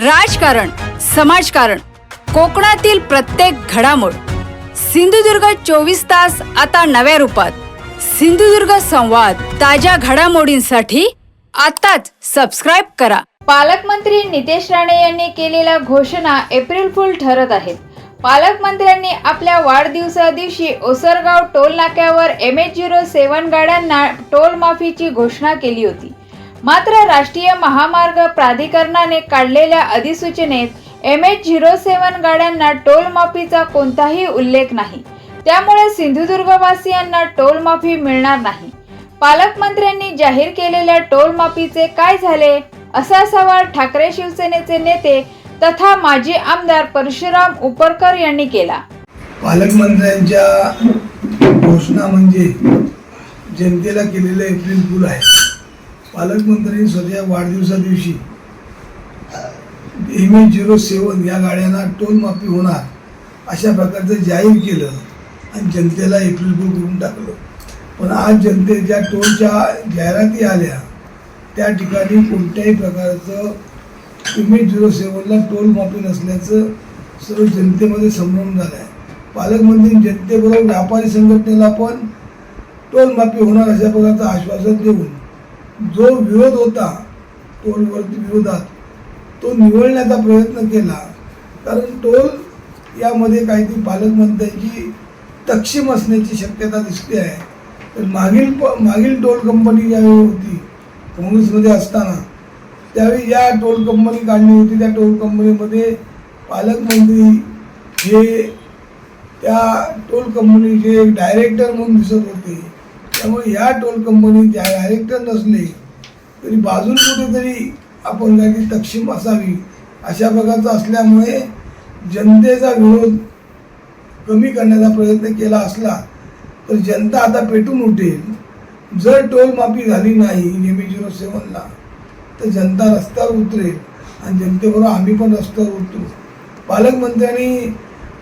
राजकारण, समाजकारण, कोकणातील प्रत्येक घडामोड. सिंधुदुर्ग 24 तास आता नव्या रूपात. सिंधुदुर्ग संवाद, ताज्या घडामोडींसाठी आताच सबस्क्राइब करा. पालकमंत्री नितेश राणे यांनी केलेल्या घोषणा एप्रिल फूल ठरत आहेत. पालकमंत्र्यांनी आपल्या वाढदिवसा दिवशी ओसरगाव टोल नाक्यावर MH07 गाड्यांना टोल माफीची घोषणा केली होती. मात्र राष्ट्रीय महामार्ग प्राधिकरणाने काढलेल्या अधिसूचनेत MH07 गाड्यांना टोल माफीचा कोणताही उल्लेख नाही. त्यामुळे सिंधुदुर्गवासियांना टोल माफी मिळणार नाही. पालकमंत्र्यांनी जाहीर केलेल्या टोल माफीचे काय झाले, असा सवाल ठाकरे शिवसेनेचे नेते तथा माजी आमदार परशुराम उपरकर यांनी केला. पालकमंत्र्यांच्या घोषणा म्हणजे जनतेला केलेलं एप्रिल फूल आहे. पालकमंत्र्यांनी स्वतः वाढदिवसा दिवशी MH07 या गाड्यांना टोल माफी होणार अशा प्रकारचं जाहीर केलं आणि जनतेला एप्रिल फूल करून टाकलं. पण आज जनतेच्या टोलच्या जाहिराती आल्या त्या ठिकाणी कोणत्याही प्रकारचं MH07ला टोल माफी नसल्याचं सर्व जनतेमध्ये संभ्रम झाला आहे. पालकमंत्री जनतेबरोबर व्यापारी संघटनेला पण टोल माफी होणार अशा प्रकारचं आश्वासन देऊन जो विरोध होता टोलवरती विरोधात तो निवळण्याचा प्रयत्न केला. कारण टोल यामध्ये काहीतरी पालकमंत्र्यांची तक्षीम असण्याची शक्यता दिसते आहे. तर मागील टोल कंपनी ज्यावेळी होती काँग्रेसमध्ये असताना त्यावेळी या टोल कंपनी काढली होती. त्या टोल कंपनीमध्ये पालकमंत्री हे त्या टोल कंपनीचे डायरेक्टर म्हणून दिसत होते. त्यामुळे या टोल कंपनीत डायरेक्टर नसले तरी बाजून कुठेतरी आपण काहीतरी तक्षीम असावी अशा प्रकारचं असल्यामुळे जनतेचा विरोध कमी करण्याचा प्रयत्न केला असला तर जनता आता पेटून उठेल. जर टोल माफी झाली नाही MH07ला तर जनता रस्त्यावर उतरेल आणि जनतेबरोबर आम्ही पण रस्त्यावर उतरू. पालकमंत्र्यांनी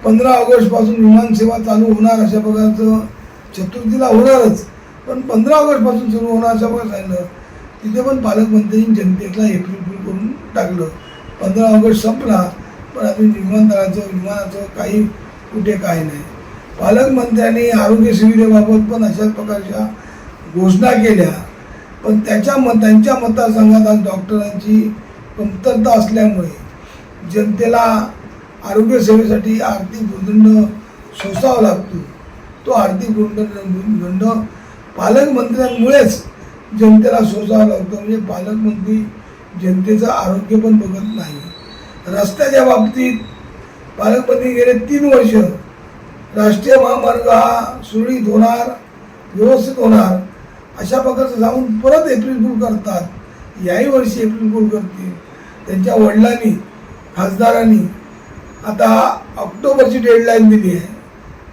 15 ऑगस्टपासून विमानसेवा चालू होणार अशा प्रकारचं चतुर्थीला होणारच, पण 15 ऑगस्टपासून सुरू होणार अशा प्रकारे सांगितलं. तिथे पण पालकमंत्र्यांनी जनतेला एप्रिल फूल करून टाकलं. 15 ऑगस्ट संपला पण अजून विमानाचं काही कुठे काय नाही. पालकमंत्र्यांनी आरोग्य सुविधेबाबत पण अशाच प्रकारच्या घोषणा केल्या, पण त्यांच्या मतदारसंघात आज डॉक्टरांची कमतरता असल्यामुळे जनतेला आरोग्य सेवेसाठी आर्थिक भूर्दंड सोसावा लागतो. तो आर्थिक भूर्दंड पालकमंत्र्यांमुळेच जनतेला सोसावा लागतो. म्हणजे पालकमंत्री जनतेचं आरोग्य पण बघत नाही. रस्त्याच्या बाबतीत पालकमंत्री गेले 3 वर्ष राष्ट्रीय महामार्ग हा सुरळीत होणार, व्यवस्थित होणार अशा प्रकारचं सांगून परत एप्रिल फूल करतात. याही वर्षी एप्रिल फूल करतील. त्यांच्या वडिलांनी खासदारांनी आता ऑक्टोबरची डेडलाईन दिली आहे.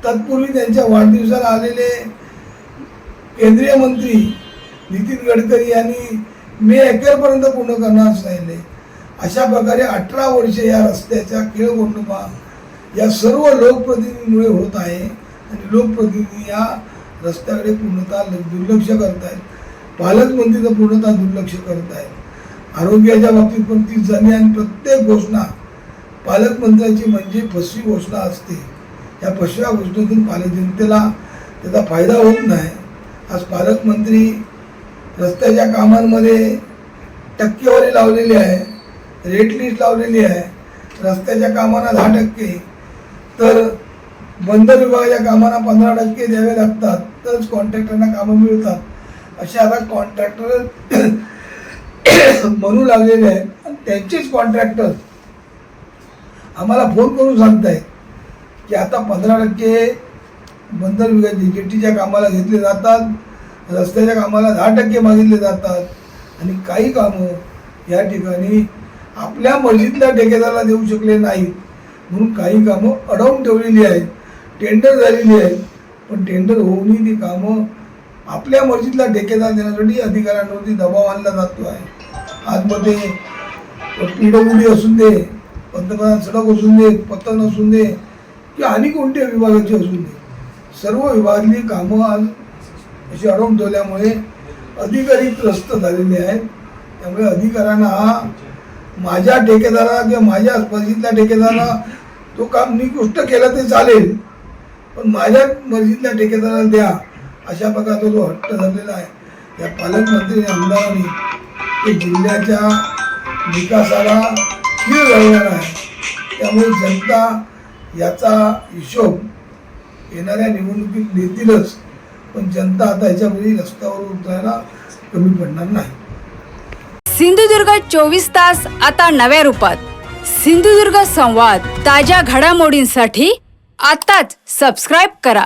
तत्पूर्वी त्यांच्या वाढदिवसाला आलेले केंद्रीय मंत्री नितीन गडकरी यांनी मे 1 पूर्ण करणार सांगितले. अशा प्रकारे 18 वर्षे या रस्त्याच्या खेळगोंडोबा या सर्व लोकप्रतिनिधींमुळे होत आहे आणि लोकप्रतिनिधी या रस्त्याकडे पूर्णतः दुर्लक्ष करत आहेत. पालकमंत्री तर पूर्णतः दुर्लक्ष करत आहेत. आरोग्याच्या बाबतीत पण तीच झाली आणि प्रत्येक घोषणा पालकमंत्र्यांची म्हणजे फसवी घोषणा असते. या फसव्या घोषणेतून जनतेला त्याचा फायदा होत नाही. आज पालकमंत्री रस्त्याच्या कामांमध्ये टक्केवारी लावलेली आहे, रेट लिस्ट लावलेली आहे. रस्त्याच्या कामांना 10%, तर बंदर विभागाच्या कामांना 15% द्यावे लागतात तरच कॉन्ट्रॅक्टरना कामं मिळतात. असे आता कॉन्ट्रॅक्टर म्हणू लागलेले आहेत. आणि त्यांचेच कॉन्ट्रॅक्टर आम्हाला फोन करून सांगत आहेत की आता 15% बंदर विभागाच्या जेटीच्या कामाला घेतले जातात, रस्त्याच्या कामाला 10% मागितले जातात आणि काही कामं या ठिकाणी आपल्या मर्जीतल्या ठेकेदाराला देऊ शकले नाहीत म्हणून काही कामं अडवून ठेवलेली आहेत. टेंडर झालेली आहेत पण टेंडर होऊनही ती कामं आपल्या मर्जीतला ठेकेदार देण्यासाठी अधिकाऱ्यांवरती दबाव आणला जातो आहे. आतमध्ये PWD असून दे, पंतप्रधान सडक असून दे, पतन असून दे किंवा आणि कोणत्या विभागाची असून दे, सर्व विभागातली कामं आज अशी अडवून ठेवल्यामुळे अधिकारी त्रस्त झालेले आहेत. त्यामुळे अधिकाऱ्यांना हा माझ्या ठेकेदाराला किंवा माझ्या मर्जीतल्या ठेकेदाराला तो काम निकृष्ट केला ते चालेल, पण माझ्या मर्जीतल्या ठेकेदाराला द्या अशा प्रकारचा जो हट्ट धरलेला आहे या पालकमंत्री आणि आमदारांनी ते जिल्ह्याच्या विकासाला खीळ घालणार आहे. त्यामुळे जनता याचा हिशोब येणाऱ्या निवडणुकीत देतीलच, पण जनता आता याच्यामध्ये रस्त्यावर उतरायला कमी पडणार नाही. सिंधुदुर्ग 24 तास आता नव्या रूपात. सिंधुदुर्ग संवाद ताज्या घडामोडींसाठी आताच सबस्क्राईब करा.